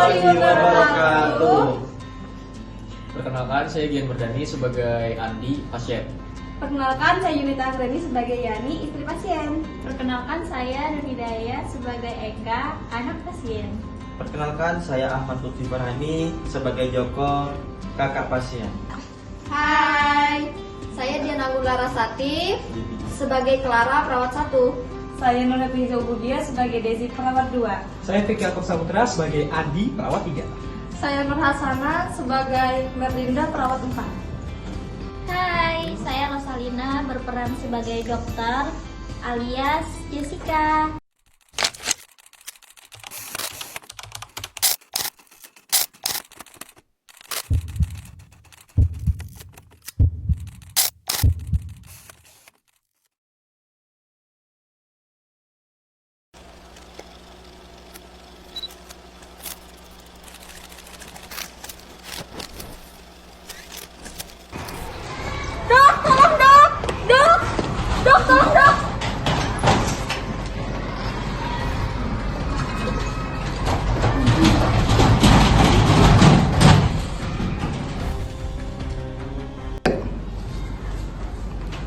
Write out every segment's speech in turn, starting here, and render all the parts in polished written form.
warahmatullahi wabarakatuh. Perkenalkan, saya Gian Berdani sebagai Andi, pasien. Perkenalkan, saya Yunita Anggreni sebagai Yani, istri pasien. Perkenalkan, saya Nurhidayah sebagai Eka, anak pasien. Perkenalkan, saya Ahmad Lutfi Farhani sebagai Joko, kakak pasien. Hai, saya Diana Larasati sebagai Clara, perawat 1. Saya Nona Tiza Budia sebagai Desi, perawat 2. Saya Vicky Akur Saputra sebagai Adi, perawat 3. Saya Nur Hasana sebagai Merlinda, perawat 4. Hai, saya Rosalina berperan sebagai dokter alias Jessica. Dok, tolong dok! Dok! Dok, tolong dok!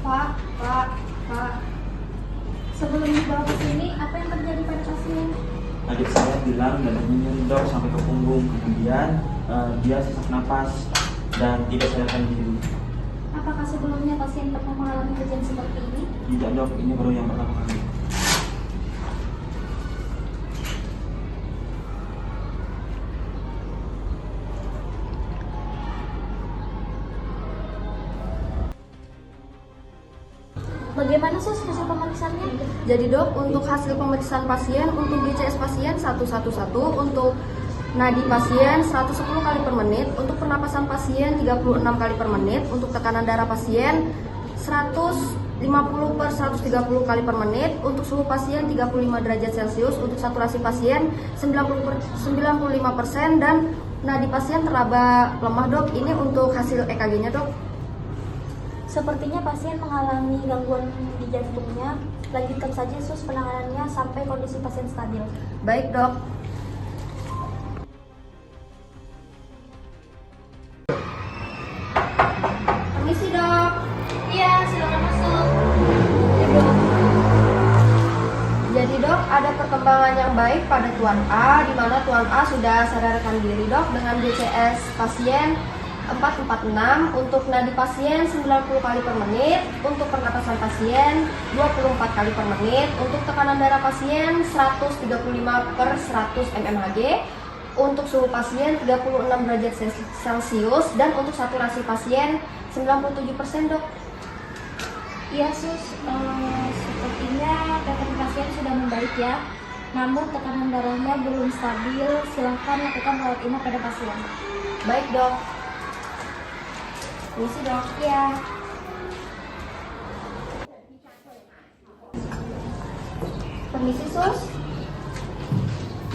Pak. Sebelum dibawa ke sini, apa yang terjadi pada pasien? Adik saya bilang dadanya nyendok sampai ke punggung, kemudian dia sesak napas dan tidak sadarkan diri. Apakah sebelumnya pasien pernah mengalami kejadian seperti ini? Tidak dok, ini baru yang pertama kali. Bagaimana sus hasil pemeriksaannya? Jadi dok, untuk hasil pemeriksaan pasien, untuk GCS pasien 111, untuk nadi pasien 110 kali per menit, untuk pernapasan pasien 36 kali per menit, untuk tekanan darah pasien 150 per 130 kali per menit, untuk suhu pasien 35 derajat Celcius, untuk saturasi pasien 95%, dan nadi pasien teraba lemah dok. Ini untuk hasil EKG-nya dok. Sepertinya pasien mengalami gangguan di jantungnya. Lanjutkan saja sus penanganannya sampai kondisi pasien stabil. Baik dok. Permisi dok. Iya, silakan masuk. Jadi dok, ada perkembangan yang baik pada Tuan A, di mana Tuan A sudah sadarkan diri dok dengan GCS pasien 446, untuk nadi pasien 90 kali per menit, untuk pernapasan pasien 24 kali per menit, untuk tekanan darah pasien 135 per 100 mmHg, untuk suhu pasien 36 derajat Celcius, dan untuk saturasi pasien 97% dok. Iya sus, sepertinya tekanan pasien sudah membaik ya. Namun tekanan darahnya belum stabil. Silahkan lakukan rawat inap pada pasien. Baik dok. Permisi dok. Iya. Permisi sus.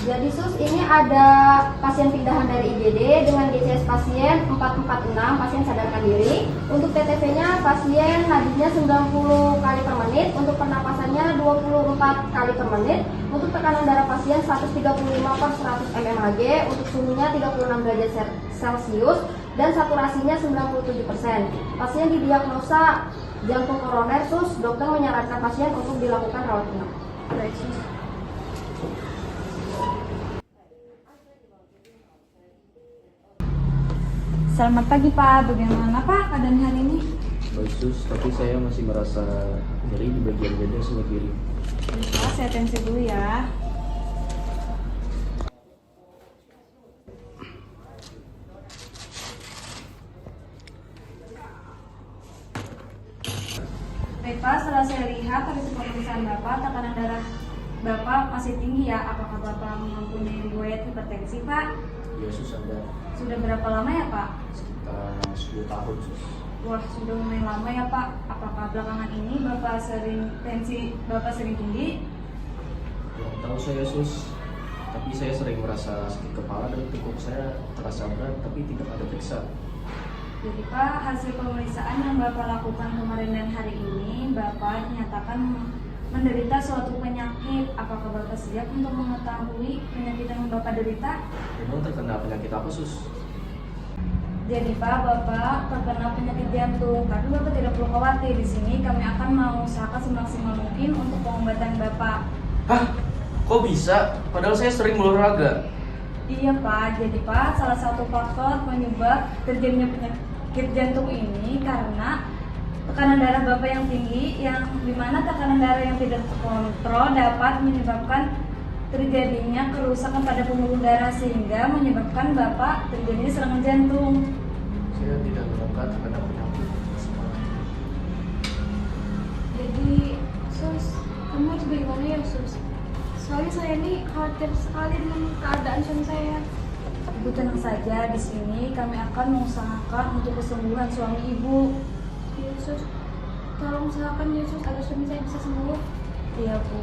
Jadi sus, ini ada pasien pindahan dari IGD dengan GCS pasien 446, pasien sadarkan diri. Untuk TTV-nya pasien nadinya 90 kali per menit, untuk pernapasannya 24 kali per menit, untuk tekanan darah pasien 135 per 100 mmHg, untuk suhunya 36 derajat Celcius, dan saturasinya 97%. Pasien didiagnosa jantung koroner sus, dokter menyarankan pasien untuk dilakukan rawat inap. Baik sus. Selamat pagi Pak, bagaimana Pak keadaan hari ini? Baik sus, tapi saya masih merasa nyeri di bagian dada sebelah kiri. Pak, saya tensi dulu ya. Baik Pak, setelah saya lihat hasil pemeriksaan Bapak, tekanan darah Bapak masih tinggi ya. Apakah Bapak mempunyai riwayat hipertensi Pak? Ya sus, ada Sudah berapa lama ya Pak? sekitar 10 tahun sus. Wah, sudah lumayan lama ya Pak. Apakah belakangan ini tensi Bapak sering tinggi? Kurang tahu saya sus, tapi saya sering merasa sakit kepala dan tengkuk saya terasa berat tapi tidak ada periksa. Jadi Pak, hasil pemeriksaan yang Bapak lakukan kemarin dan hari ini, Bapak dinyatakan menderita suatu penyakit. Apakah Bapak siap untuk mengetahui penyakit yang Bapak derita? Memang terkena penyakit apa, Sus? Jadi Pak, Bapak terkena penyakit jantung. Tapi Bapak tidak perlu khawatir. Di sini kami akan mengusahakan semaksimal mungkin untuk pengobatan Bapak. Hah? Kok bisa? Padahal saya sering olahraga. Iya Pak, jadi Pak salah satu faktor penyebab terjadinya penyakit jantung ini karena tekanan darah Bapak yang tinggi, yang dimana tekanan darah yang tidak terkontrol dapat menyebabkan terjadinya kerusakan pada pembuluh darah sehingga menyebabkan Bapak terjadinya serangan jantung. Saya tidak menyangka terkena penyakit seperti ini. Jadi, Sus, kamu harus bagaimana ya, Sus? Soalnya saya ini khawatir sekali dengan keadaan suami saya. Ibu tenang saja, di sini kami akan mengusahakan untuk kesembuhan suami Ibu. Iya, Sus. Tolong usahakan ya, Sus, agar suami saya bisa sembuh. Iya Bu.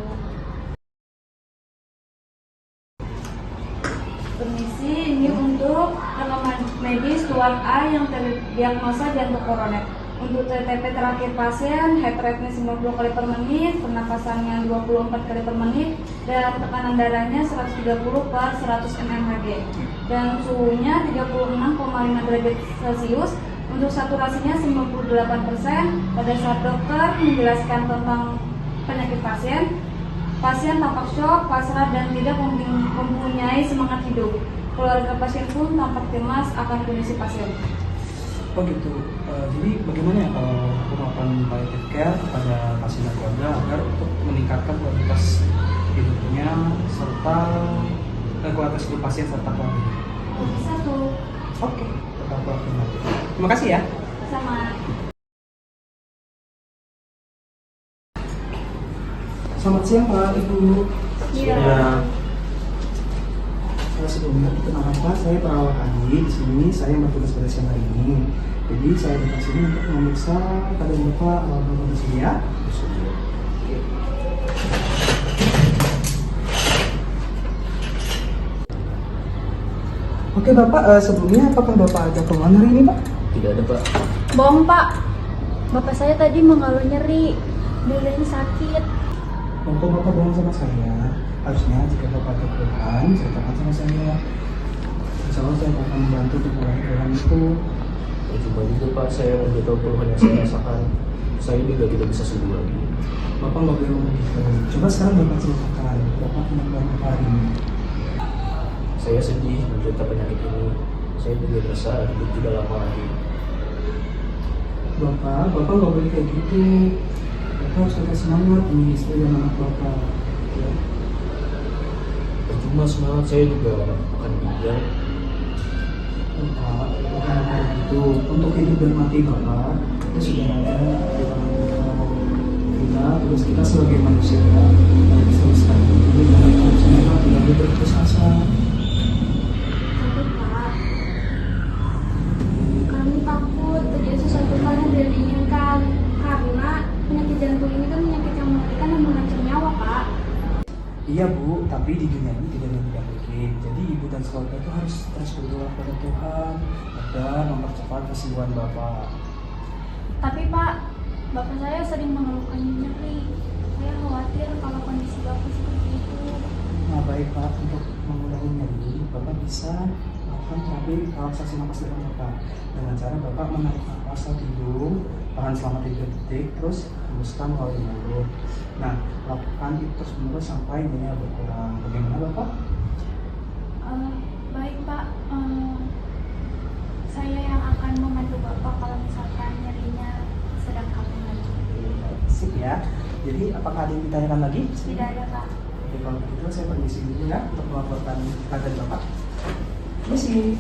Permisi, ini untuk rekaman medis Tuan A yang terdiagnosa jantung koroner. Untuk TTP terakhir pasien, heart rate-nya 90 kali per menit, pernapasannya 24 kali per menit, dan tekanan darahnya 130 per 100 mmHg. Dan suhunya 36,5 derajat Celcius. Untuk saturasinya 98%. Pada saat dokter menjelaskan tentang penyakit pasien, pasien tampak syok, pasrah, dan tidak mempunyai semangat hidup. Keluarga pasien pun tampak cemas akan kondisi pasien. Oh gitu. Jadi bagaimana ya kalau aku melakukan palliative care kepada pasien dan keluarga agar untuk meningkatkan kualitas hidupnya serta kualitas hidup pasien serta keluarga. Bisa tuh. Oke, tetap aku lakukan nanti. Terima kasih ya. Sama. Selamat siang Pak, Ibu. Iya. Sebelumnya perkenalkan Pak, saya perawat Adi. Di sini saya bertugas pada siang hari ini. Jadi saya datang sini untuk memeriksa keadaan Bapak di sini ya. Oke Bapak, sebelumnya apakah Bapak ada keluhan hari ini Pak? Tidak ada, Pak. Bohong, Pak. Bapak saya tadi mengeluh nyeri. Dirinya sakit. Untuk Bapak bohong sama saya, harusnya jika Bapak ada keluhan, ceritakan sama saya. Insya Allah saya akan membantu untuk mengurangi keluhan itu. Coba juga, Pak, saya memberitahu keluhan yang saya rasakan. Saya juga tidak bisa sembuh lagi. Bapak nggak boleh ngomong gitu. Coba sekarang Bapak ceritakan, Bapak punya keluhan apa hari ini? Saya sedih menderita penyakit ini. Saya juga merasa hidup tidak lama lagi. Bapak nggak boleh kayak gitu. Bapak harus tetap semangat demi istri dan anak Bapak. Ya. Percuma semangat, saya juga akan meninggal. Bapak kayak gitu. Untuk hidup dan mati Bapak, itu sudah ada di tangan kita. Terus kita sebagai manusia harus teruskan ini dan harusnya tidak boleh berputus asa. Tapi, Pak, kami takut terjadi sesuatu hal yang tidak diinginkan. Karena penyakit jantung ini kan penyakit yang mengerikan dan mengancam nyawa, Pak. Iya Bu, tapi di dunia ini tidak ada yang tidak mungkin. Jadi ibu dan keluarga itu harus terus berdoa kepada Tuhan agar mempercepat kesembuhan Bapak. Tapi, Pak, Bapak saya sering mengeluhkan nyeri. Saya khawatir kalau kondisi Bapak seperti itu. Nah baik Pak, untuk mengurangi nyeri, Bapak bisa melakukan terapi relaksasi napas depan Bapak dengan cara Bapak menarik napas lewat hidung, tahan selama 3 detik, terus hembuskan melalui mulut. Nah, lakukan itu terus menerus sampai nyerinya berkurang. Bagaimana Bapak? Baik, Pak. Saya yang akan membantu Bapak kalau misalkan nyerinya sedang kambuh lagi. Sip ya. Jadi apakah ada yang ditanyakan lagi? Tidak ada, Pak. Oke, kalau begitu saya permisi dulu ya untuk melaporkan keadaan Bapak. Permisi.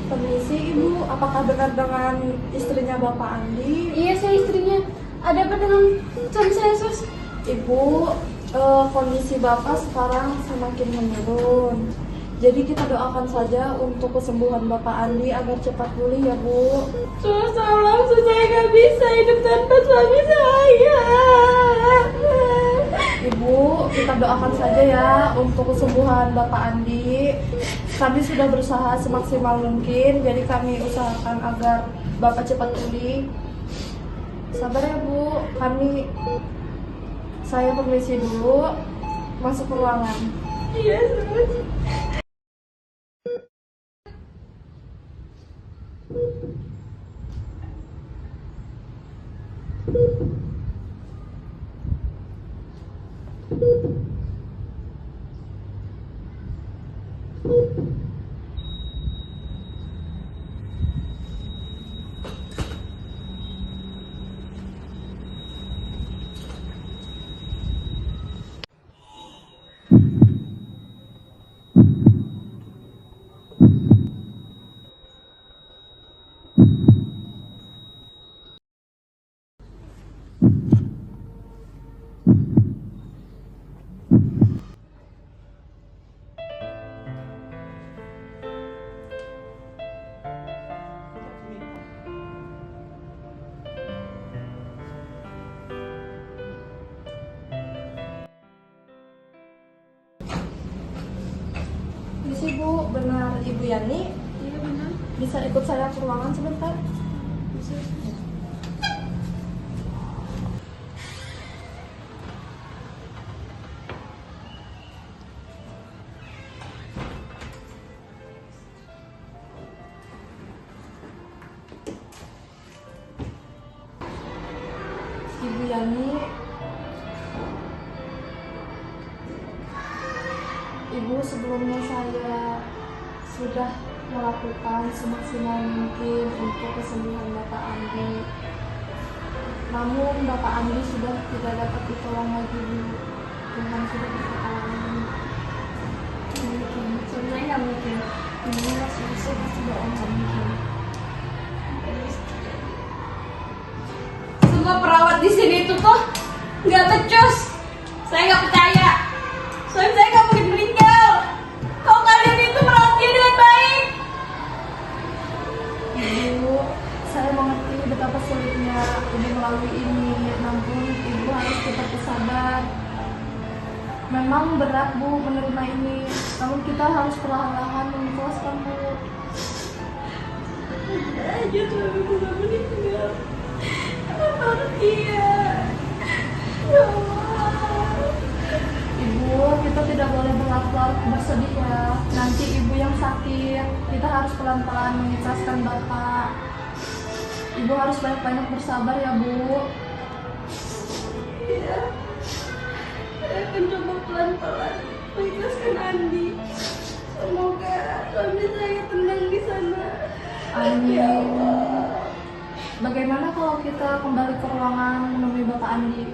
Permisi Ibu, apakah benar dengan istrinya Bapak Andi? Iya, saya istrinya. Ada apa dengan suami saya, Sus? Ibu, kondisi Bapak sekarang semakin menurun. Jadi kita doakan saja untuk kesembuhan Bapak Andi agar cepat pulih ya Bu. Sus, tolong, Sus, saya nggak bisa hidup tanpa suami saya. Ibu, kita doakan saja ya untuk kesembuhan Bapak Andi. Kami sudah berusaha semaksimal mungkin, jadi kami usahakan agar Bapak cepat pulih. Sabar ya Bu, saya permisi dulu, masuk ke ruangan. Iya, Misi Bu, benar Ibu Yani? iya benar. Bisa ikut saya ke ruangan sebentar? Bisa. Ibu Yani, Ibu, sebelumnya saya sudah melakukan semaksimal mungkin untuk kesembuhan Bapak Andi. Namun Bapak Andi sudah tidak dapat ditolong lagi Bu. Tuhan sudah berhalangan. Mungkin, sebenarnya nggak mungkin. Ini masih bisa doa nggak mungkin. Semua perawat di sini itu tuh nggak becus. Saya nggak percaya. Suami saya nggak mungkin meninggal. Kalau kalian itu merawat dia dengan baik. Ibu, saya mengerti betapa sulitnya Ibu melalui ini. Namun Ibu harus tetap bersabar. Memang berat Bu menerima ini, namun kita harus perlahan-lahan mengikhlaskan Bu. Aja suamiku nggak meninggal. Kenapa harus dia? Ya Allah. Ibu, kita tidak boleh berlarut-larut bersedih ya. Nanti Ibu yang sakit, kita harus pelan-pelan mengikhlaskan Bapak. Ibu harus banyak-banyak bersabar ya Bu. Iya. Saya akan coba pelan-pelan mengikhlaskan Andi. Semoga suami saya tenang di sana. Amin. Ya Allah. Bagaimana kalau kita kembali ke ruangan menemui Bapak Andi?